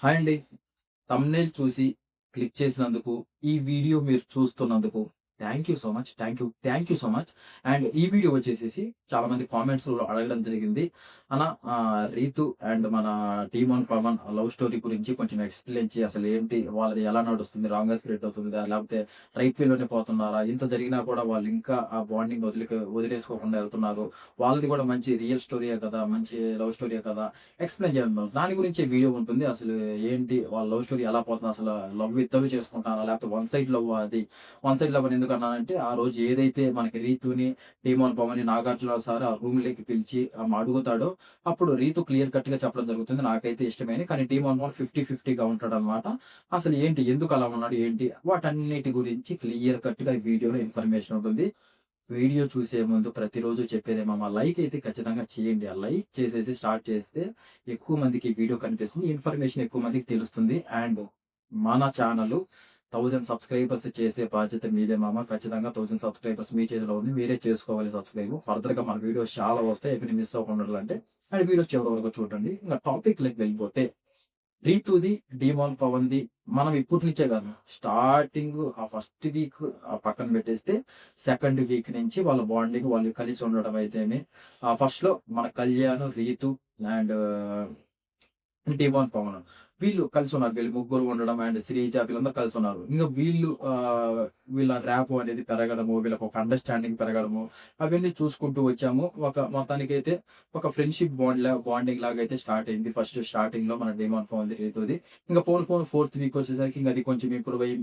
Hi అండి. Thumbnail చూసి click చేసినందుకు, ఈ వీడియో మీరు చూస్తున్నందుకు thank you so much. Thank you so much. And ఈ వీడియో వచ్చేసేసి చాలామంది కామెంట్స్‌లో అడగడం జరిగింది. అన్న రీతు అండ్ మన 'టీమోన్ పవన్' లవ్ స్టోరీ గురించి కొంచెం ఎక్స్‌ప్లెయిన్ చెయి. అసలేంటి? వాళ్ళది ఎలా నడుస్తుంది? రాంగ్‌గా స్ప్రెడ్ అవుతుందా? లేకపోతే రైట్ వేలోనే పోతున్నారా? ఇంత జరిగినా కూడా వాళ్ళు ఇంకా ఆ బాండింగ్ వదిలేసుకోకుండా ఎళ్తున్నారు. వాళ్ళది కూడా మంచి రియల్ స్టోరీయే కదా! మంచి లవ్ స్టోరీయే కదా! ఎక్స్‌ప్లెయిన్ చేయమన్నారు. దాని గురించే వీడియో ఉంటుంది. అసలు ఏంటి? వాళ్ళ లవ్ స్టోరీ ఎలా పోతుంది? అసలు లవ్ ఇద్దరు చేసుకుంటున్నారా? లేకపోతే వన్ సైడ్ లవ్వా అది? వన్ సైడ్ లవ్ అని ఎందుకన్నానంటే, ఆ రోజు ఏదైతే మనకి రీతుని, టీమోన్ పవన్‌ని నాగార్జున సార్ ఆ రూమ్‌లోకి పిలిచి అడుగుతాడో, అప్పుడు రీతు క్లియర్ కట్‌గా చెప్పడం జరుగుతుంది. నాకైతే ఇష్టమే అని. కానీ టీమోన్ పవన్ 50-50గా ఉంటాడనమాట. అసలు ఏంటి? ఎందుకు అలా ఉన్నాడు? ఏంటి? వాటన్నిటి గురించి క్లియర్ కట్‌గా ఈ వీడియోలో ఇన్ఫర్మేషన్ ఉంటుంది. వీడియో చూసే ముందు ప్రతిరోజు చెప్పేదేమమ్మా లైక్ అయితే ఖచ్చితంగా చేయండి. ఆ లైక్ చేసేసి స్టార్ట్ చేస్తే ఎక్కువ మందికి ఈ వీడియో కనిపిస్తుంది. ఇన్ఫర్మేషన్ ఎక్కువ మందికి తెలుస్తుంది. అండ్ మన ఛానల్ 1000 సబ్స్క్రైబర్స్ చేసే బాధ్యత మీదే మామ. ఖచ్చితంగా 1000 సబ్స్క్రైబర్స్ మీ చేతిలో ఉంది. మీరే చేసుకోవాలి సబ్స్క్రైబ్. ఫర్దర్‌గా మన వీడియోస్ చాలా వస్తాయి. అవి మిస్ అవ్వకుండా ఉండాలంటే అండ్ వీడియోస్ చివరి వరకు చూడండి. ఇంక టాపిక్‌లోకి వెళ్ళిపోతే రీతుది, డీమాన్ పవన్‌ది మనం ఇప్పటి నుంచే కాదు. స్టార్టింగ్ ఆ ఫస్ట్ వీక్ పక్కన పెట్టేస్తే, సెకండ్ వీక్ నుంచి వాళ్ళ బాండింగ్ వాళ్ళు కలిసి ఉండడం అయితేమి, ఫస్ట్‌లో మన కళ్యాణ్, రీతు అండ్ డీమాన్ పవన్. వీళ్ళు కలిసున్నారు. వీళ్ళు ముగ్గురు ఉండడం అండ్ శ్రీజ వీళ్ళందరూ కలిసున్నారు. ఇంక వీళ్ళ ర్యాపో అనేది పెరగడము, వీళ్ళకొక అండర్‌స్టాండింగ్ పెరగడము, అవన్నీ చూసుకుంటూ వచ్చాము. మొత్తానికైతే ఒక ఫ్రెండ్‌షిప్ బాండింగ్ లాగా అయితే స్టార్ట్ అయింది. ఫస్ట్ స్టార్టింగ్‌లో మన డీమాన్ పవన్‌ది, రీతుది. ఇంక పోను ఫోర్త్ వీక్ వచ్చేసరికి ఇంక అది కొంచెం ఇంప్రూవ్ అయ్యి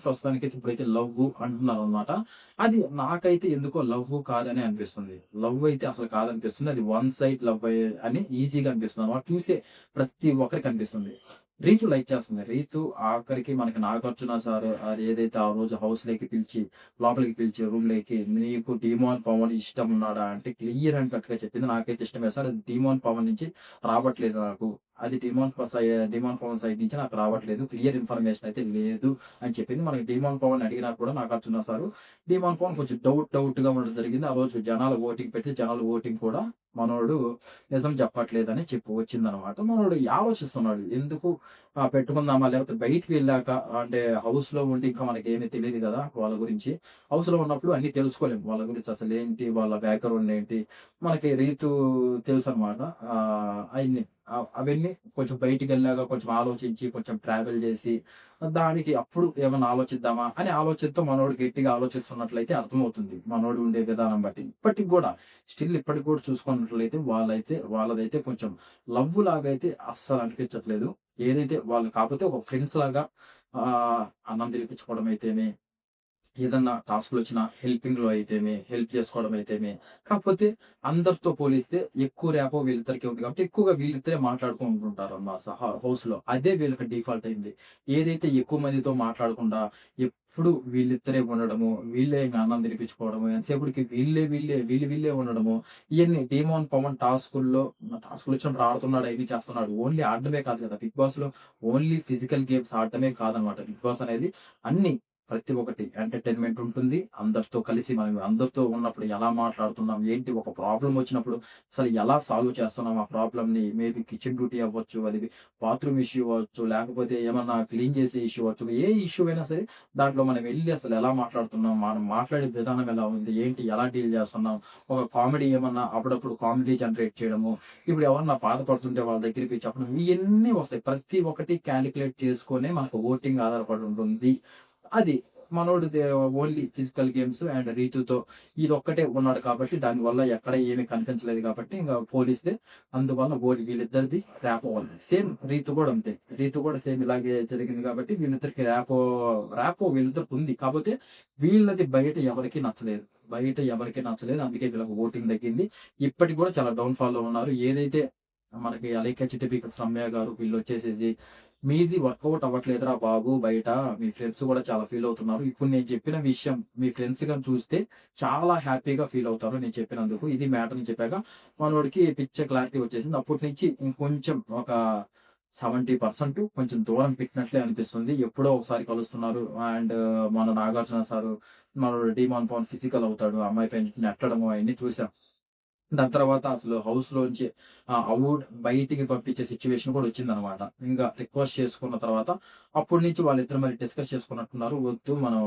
ప్రస్తుతానికైతే ఇప్పుడైతే లవ్వు అంటున్నారనమాట. అది నాకైతే ఎందుకో లవ్వు కాదనే అనిపిస్తుంది. లవ్ అయితే అసలు కాదనిపిస్తుంది. అది వన్ సైడ్ లవ్ అని ఈజీగా అనిపిస్తుందనమాట. చూసే ప్రతి ఒక్కరికి అనిపిస్తుంది. రీతు లైక్ చేస్తుంది. రీతు ఆఖరికి మనకి నాగార్జున సారు అది ఏదైతే ఆ రోజు లోపలికి పిలిచి రూమ్‌లోకి "నీకు డీమాన్ పవన్ ఇష్టం ఉన్నాడా?" అంటే క్లియర్ అండ్ కట్‌గా చెప్పింది. నాకైతే ఇష్టమే సార్. అది డీమాన్ పవన్ నుంచి రావట్లేదు నాకు. అది డీమాన్ పవన్ సైడ్ నుంచి నాకు రావట్లేదు. క్లియర్ ఇన్ఫర్మేషన్ అయితే లేదు అని చెప్పింది. మనకి డీమాన్ పవన్ అడిగినా కూడా నాగార్జున సారు డీమాన్ పవన్ కొంచెం డౌట్‌గా ఉండడం జరిగింది. ఆ రోజు జనాలు ఓటింగ్ పెడితే జనాల ఓటింగ్ కూడా మనోడు నిజం చెప్పట్లేదని వచ్చిందనమాట. మనోడు ఆలోచిస్తున్నాడు. ఎందుకు పెట్టుకుందామా? లేకపోతే బయటికి వెళ్ళాక అంటే హౌస్‌లో ఉండి ఇంకా మనకేమి తెలీదు గదా! వాళ్ళ గురించి. హౌస్‌లో ఉన్నప్పుడు అన్నీ తెలుసుకోలేము. వాళ్ళ గురించి అసలేంటి? వాళ్ళ బ్యాక్‌గ్రౌండ్ ఏంటి? మనకి రీతు తెలుసనమాట. అయన్నీ. అవన్నీ కొంచెం బయటికెళ్ళాక కొంచెం ఆలోచించి, కొంచెం ట్రావెల్ చేసి, దానికి అప్పుడు ఏమన్నా ఆలోచిద్దామా అనే ఆలోచనతో మనోడు గట్టిగా ఆలోచిస్తున్నట్లయితే అర్థమవుతుంది. మనోడు ఉండే విధానం బట్టి. ఇప్పటికి గూడా ఇప్పటికి కూడా చూసుకున్నట్లయితే వాళ్ళదైతే కొంచెం లవ్ లాగైతే అస్సలు అనిపించట్లేదు. ఏదైతే వాళ్ళు కాపోతే ఒక ఫ్రెండ్స్ లాగా అన్నం తినిపించుకోవడం అయితేమి, ఏదన్నా టాస్క్‌లొచ్చినా హెల్పింగ్‌లో అయితేమి, హెల్ప్ చేసుకోవడం అయితేమి. కాకపోతే అందరితో పోలిస్తే ఎక్కువ ర్యాపో వీళ్ళిద్దరికే ఉంది కాబట్టి ఎక్కువగా వీళ్ళిద్దరే మాట్లాడుకుంటుంటారన్నమాట హౌస్‌లో. అదే వీళ్ళకి డిఫాల్ట్ అయింది. ఏదైతే ఎక్కువ మందితో మాట్లాడకుండా ఎప్పుడు వీళ్ళిద్దరే ఉండడము, వీళ్ళే ఇంగ అన్నం తినిపించుకోవడము, ఎంతసేపటికి వీళ్ళే ఉండడము. ఇయన్నీ డీమోన్ పవన్ టాస్క్‌లొచ్చినప్పుడు ఆడుతున్నాడు, అయన్నీ చేస్తున్నాడు. ఓన్లీ ఆడడమే కాదు కదా! బిగ్ బాస్‌లో ఓన్లీ ఫిజికల్ గేమ్స్ ఆడటమే కాదనమాట. బిగ్ బాస్ అనేది అన్ని ప్రతి ఒక్కటి ఎంటర్‌టైన్‌మెంట్ ఉంటుంది. అందరితో ఉన్నప్పుడు ఎలా మాట్లాడుతున్నాం, ఏంటి ఒక ప్రాబ్లమ్ వచ్చినప్పుడు అసలు ఎలా సాల్వ్ చేస్తున్నాం ఆ ప్రాబ్లమ్‌ని. మేబీ కిచెన్ డ్యూటీ అవ్వచ్చు, అది బాత్రూమ్ ఇష్యూ అవ్వచ్చు, లేకపోతే ఏమన్నా క్లీన్ చేసే ఇష్యూ అవ్వచ్చు. ఏ ఇష్యూ అయినా సరే దాంట్లో మనం వెళ్లి అసలు ఎలా మాట్లాడుతున్నాం, మనం మాట్లాడే విధానం ఎలా ఉంది, ఏంటి ఎలా డీల్ చేస్తున్నాం, ఒక కామెడీ ఏమన్నా అప్పుడప్పుడు కామెడీ జనరేట్ చేయడము, ఇప్పుడు ఎవరన్నా బాధపడుతుంటే వాళ్ళ దగ్గరికి పోయి చెప్పడం, ఇయన్నీ వస్తాయి. ప్రతి ఒక్కటి కాలిక్యులేట్ చేసుకొనే మనకు ఓటింగ్ ఆధారపడి ఉంటుంది. అది మనోడిది ఓన్లీ ఫిజికల్ గేమ్స్ అండ్ రీతుతో ఇదొక్కటే ఉన్నాడు కాబట్టి దానివల్ల ఎక్కడ ఏమి కనిపించలేదు కాబట్టి ఇంక పోలిస్తే అందువల్ల వీళ్ళిద్దరిది ర్యాపో ఉంది. సేమ్ రీతు కూడా అంతే. రీతు కూడా సేమ్ ఇలాగే జరిగింది కాబట్టి వీళ్ళిద్దరికి ర్యాపో వీళ్ళిద్దరికి ఉంది. కాపోతే వీళ్ళది బయట ఎవరికీ నచ్చలేదు. అందుకే వీళ్ళకి ఓటింగ్ తగ్గింది. ఇప్పటికి కూడా చాలా డౌన్ ఫాల్‌లో ఉన్నారు. ఏదైతే మనకి 'అలైకా చిట్టి రమ్య' గారు వీళ్ళొచ్చేసేసి మీది వర్కౌట్ అవ్వట్లేదురా బాబు బయట. మీ ఫ్రెండ్స్ గూడా చాలా ఫీల్ అవుతున్నారు. ఇప్పుడు నేను చెప్పిన విషయం మీ ఫ్రెండ్స్ గాని చూస్తే చాలా హ్యాపీగా ఫీల్ అవుతారు నేను చెప్పినందుకు. ఇది మ్యాటర్ అని చెప్పాక మనోడికి పిచ్చ క్లారిటీ వచ్చేసింది. అప్పటి నుంచి ఇంకొంచెం ఒక 70% కొంచెం దూరం పెట్టినట్లే అనిపిస్తుంది. ఎప్పుడో ఒకసారి కలుస్తున్నారు. అండ్ మన నాగార్జున సారు, మనోడు డీమాన్ పవన్ ఫిజికల్ అవుతాడు. ఆ అమ్మాయి పైన నెట్టడము అయన్నీ చూసాం. దాని తర్వాత అసలు హౌస్‌లోంచి బయటికి పంపించే సిట్యుయేషన్ కూడా వచ్చిందనమాట. ఇంగా రిక్వెస్ట్ చేసుకున్న తర్వాత అప్పటి నుంచి వాళ్ళిద్దరు మరి డిస్కస్ చేసుకున్నట్టున్నారు. వద్దు మనం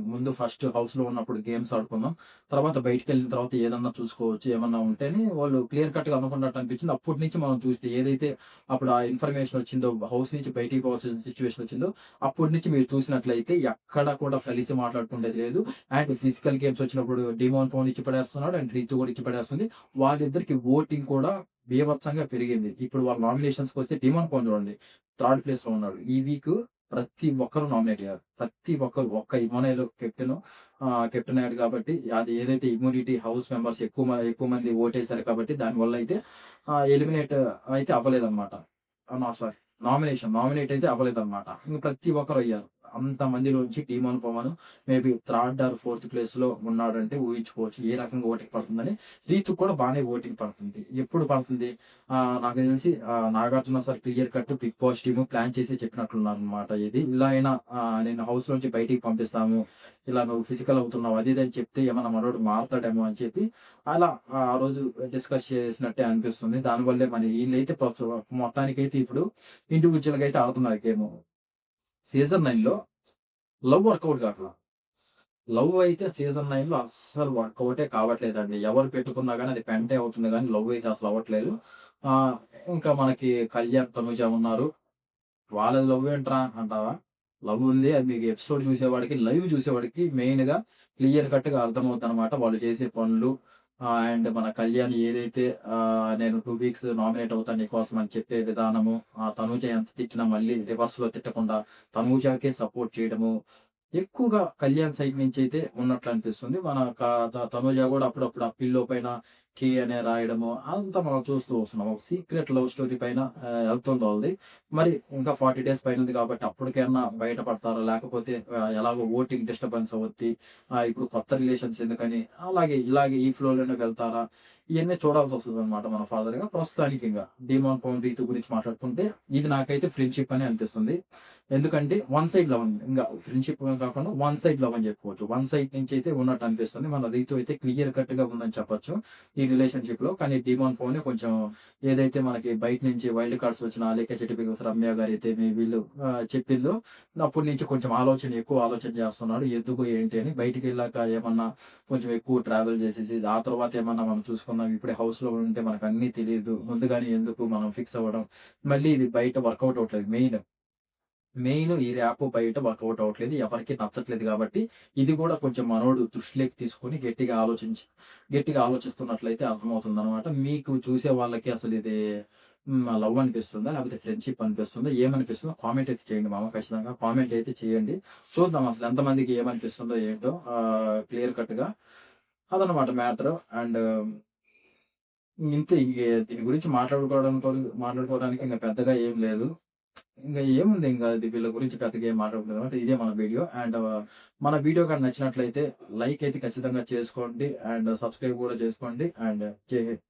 ముందు ఫస్ట్ హౌస్‌లో ఉన్నప్పుడు గేమ్స్ ఆడుకుందాం. తర్వాత బయటికెళ్ళిన తర్వాత ఏదన్నా చూసుకోవచ్చు. ఏమన్నా ఉంటేని వాళ్ళు క్లియర్ కట్‌గా అనుకున్నట్టు అనిపించింది. అప్పటి నుంచి మనం చూస్తే ఏదైతే అప్పుడు ఆ ఇన్ఫర్మేషన్ వచ్చిందో, హౌస్ నుంచి బయటికి పోవాల్సిన సిట్యుయేషన్ వచ్చిందో, అప్పటి నుంచి మీరు చూసినట్లయితే ఎక్కడ కూడా కలిసి మాట్లాడుకునేది లేదు. అండ్ ఫిజికల్ గేమ్స్ వచ్చినప్పుడు డిమోన్ ఫోన్ ఇచ్చి పడేస్తున్నాడు. అండ్ రీతు కూడా ఇచ్చి పడేస్తుంది. వాళ్ళిద్దరికి ఓటింగ్ కూడా బీభత్సంగా పెరిగింది. ఇప్పుడు వాళ్ళ నామినేషన్స్‌కొస్తే డిమాండ్ పవన్ చూడండి. థర్డ్ ప్లేస్‌లో ఉన్నాడు. ఈ వీక్ ప్రతి ఒక్కరు నామినేట్ అయ్యారు. ప్రతి ఒక్కరు ఒక్క ఇమానుయేల్ కెప్టెన్ అయ్యాడు కాబట్టి అది ఏదైతే ఇమ్యూనిటీ హౌస్ మెంబర్స్ ఎక్కువ మంది ఓటేసారు కాబట్టి దానివల్ల అయితే ఎలిమినేట్ అయితే అవ్వలేదన్నమాట. సారీ, నామినేట్ అయితే అవ్వలేదన్నమాట. ఇంక ప్రతి ఒక్కరు అయ్యారు. అంతమందిలోంచి Demon Pavan maybe third or fourth ప్లేస్‌లో ఉన్నాడంటే ఊహించుకోవచ్చు ఏ రకంగా ఓటింగ్ పడుతుందని. రీతుకి కూడా బానే ఓటింగ్ పడుతుంది. ఎప్పుడు పడుతుంది? నాకు తెలిసి Nagarjuna sir clear cut Bigg Boss team plan చేసి చెప్పినట్లున్నారనమాట ఇది. ఇలా అయినా నిన్ను హౌస్‌లోంచి బయటికి పంపిస్తాము. ఇలా నువ్వు ఫిజికల్ అవుతున్నావు అది ఇది అని చెప్తే ఏమన్నా మనోడు మారతాడేమో అని చెప్పి అలా ఆ రోజు డిస్కస్ చేసినట్టే అనిపిస్తుంది. దానివల్లే మరి ఈళ్ళైతే మొత్తానికైతే ఇప్పుడు ఇండివిడ్యువల్‌గా అయితే ఆడుతున్నారు గేము. సీజన్ 9లో లవ్ వర్కౌట్ కావట్ల. లవ్ అయితే సీజన్ 9లో అస్సలు వర్కౌటే కావట్లేదండి. ఎవరు పెట్టుకున్నా గాని అది పెంటే అవుతుంది గానీ లవ్ అయితే అసలు అవ్వట్లేదు. ఆహ్, ఇంకా మనకి కళ్యాణ్, తనుజ ఉన్నారు. వాళ్ళది లవ్ ఏంట్రా అంటావా? లవ్ ఉంది. అది మీకు ఎపిసోడ్ చూసేవాడికి, లైవ్ చూసేవాడికి మెయిన్‌గా క్లియర్ కట్‌గా అర్థమవుద్దనమాట. వాళ్ళు చేసే పనులు అండ్ మన కళ్యాణ్ ఏదైతే నేను 2 వీక్స్ నామినేట్ అవుతాను నీకోసం అని చెప్పే విధానము, తనూజ ఎంత తిట్టినా మళ్ళీ రివర్స్‌లో తిట్టకుండా తనూజకే సపోర్ట్ చేయడము. ఎక్కువగా కళ్యాణ్ సైడ్ నుంచయితే ఉన్నట్లు అనిపిస్తుంది. మన క త తనూజ గూడా అప్పుడప్పుడు ఆ పిల్లో పైన కే అనే రాయడము అదంతా మనం చూస్తూ వస్తున్నాం. ఒక సీక్రెట్ లవ్ స్టోరీ పైన ఎళ్తుంది వాళ్ళది. మరి ఇంకా 40 డేస్ పైనుంది కాబట్టి అప్పటికైనా బయటపడతారా? లేకపోతే ఎలాగో ఓటింగ్ డిస్టర్బెన్స్ అవుద్ది. ఇప్పుడు కొత్త రిలేషన్స్ ఎందుకని ఇలాగే ఈ ఫ్లోలోనే వెళ్తారా? ఇయన్నీ చూడాల్సొస్తదనమాట మనం ఫర్దర్‌గా. ప్రస్తుతానికి ఇంగ డీమాన్ పవన్, రీతు గురించి మాట్లాడుకుంటే ఇది నాకైతే ఫ్రెండ్‌షిప్ అనే అనిపిస్తుంది. ఎందుకంటే వన్ సైడ్ లవ్ ఉంది. ఇంగ ఫ్రెండ్‌షిప్ కాకుండా వన్ సైడ్ లవ్ అని చెప్పుకోవచ్చు. వన్ సైడ్ నుంచి అయితే ఉన్నట్టు అనిపిస్తుంది. మన రీతు అయితే క్లియర్ కట్‌గా ఉందని చెప్పొచ్చు ఈ రిలేషన్‌షిప్‌లో. కానీ డీమాన్ పవనే కొంచెం ఏదైతే మనకి బయట నుంచి వైల్డ్ కార్డ్స్ వచ్చిన లేక చెటిపికల్స్ రమ్య గారైతేమి వీళ్ళు చెప్పిందో అప్పటి నుంచి కొంచెం ఎక్కువ ఆలోచన చేస్తున్నాడు. ఎందుకు ఏంటి అని. బయటికెళ్ళాక ఏమన్నా కొంచెం ఎక్కువ ట్రావెల్ చేసేసి ఆ తర్వాత ఏమన్నా మనం చూసుకుందాం. ఇప్పుడే హౌస్‌లో ఉంటే మనకన్నీ తెలీదు. ముందుగానే ఎందుకు మనం ఫిక్స్ అవ్వడం. మళ్ళీ ఇది బయట వర్కౌట్ అవ్వట్లేదు మెయిన్ ఈ ర్యాప్ బయట వర్కౌట్ అవ్వట్లేదు. ఎవరికీ నచ్చట్లేదు గాబట్టి, ఇది గూడా కొంచెం మనోడు దృష్టిలోకి తీసుకొని గట్టిగా ఆలోచిస్తున్నట్లయితే అర్థమవుతుందనమాట. మీకు చూసే వాళ్ళకి అసలిది లవ్ అనిపిస్తుందా? లేకపోతే ఫ్రెండ్‌షిప్ అనిపిస్తుందా? ఏమనిపిస్తుందో కామెంట్ అయితే చేయండి మామ ఖచ్చితంగా. కామెంట్ అయితే చేయండి. చూద్దాం అసలు ఎంతమందికి ఏమనిపిస్తుందో ఏంటో క్లియర్ కట్‌గా. అదనమాట మ్యాటరు. అండ్ ఇంతే దీని గురించి మాట్లాడుకోవడానికి ఇంక పెద్దగా ఏం లేదు. ఏముంది ఇది వీళ్ళ గురించి పెద్దగా ఏం మాట్లాడకూడదనమాట. ఇదే మన వీడియో. అండ్ మన వీడియో గాని నచ్చినట్లయితే లైక్ అయితే ఖచ్చితంగా చేసుకోండి. అండ్ సబ్స్క్రైబ్ కూడా చేసుకోండి. అండ్ జై హింద్.